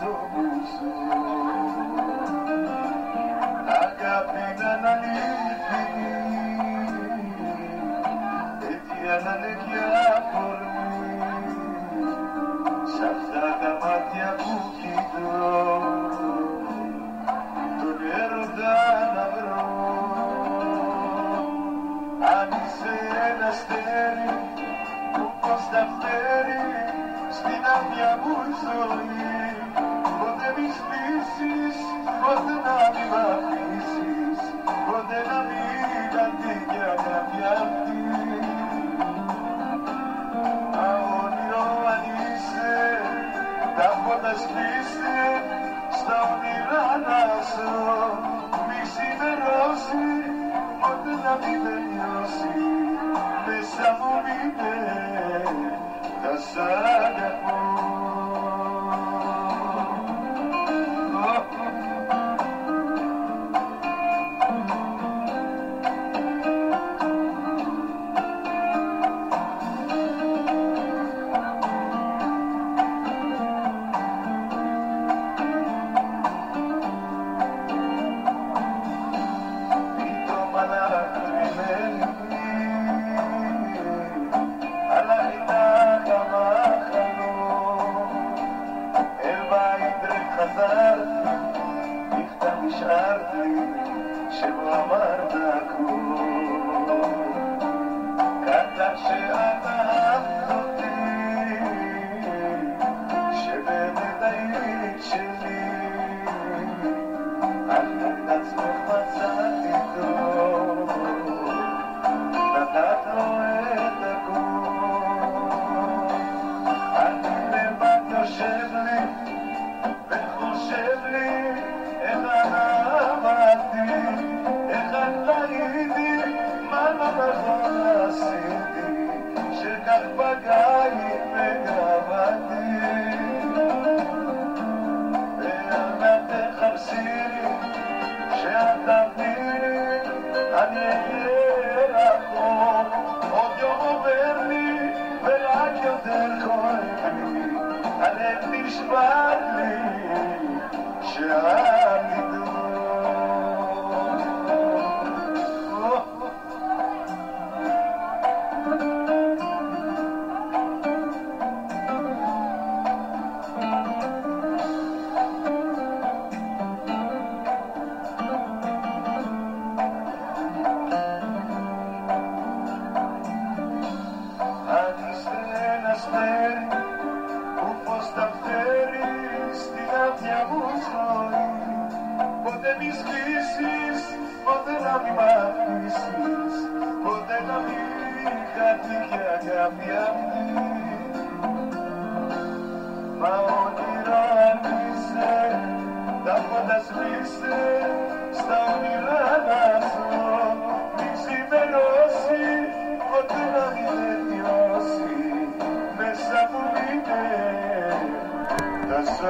το μουσό. Αγάπη να αναλύθει, αίτια να είναι κι αφορμή, σ' αυτά τα μάτια που κοιτώ, τον έρωτα να βρω. Αν είσαι ένα αστέρι που πως τα φέρει στην άδεια μου ζωή, ποτέ μη σβήσεις, ποτέ να μη μ' αφήσεις, ποτέ να μην αντίκια κάποια αυτή. Μα όνειρο αν είσαι, τα φώτα σβήστε, στα όνειρα να ζω, μη ξημερώσει, ποτέ να μην τελειώσει, μέσα μου μείνε, θα σ' αγαπώ. Ποτέ μη σβήσεις, ποτέ να μη μ' αφήσεις, ποτέ να μην χαθεί κι αγάπη αυτή. Μα όνειρα αν είσαι, τα φώτα σβήστε, στα όνειρα να ζω, μη ξημερώσει, ποτέ να μην τελειώσει, μέσα μου μείνε, θα σ'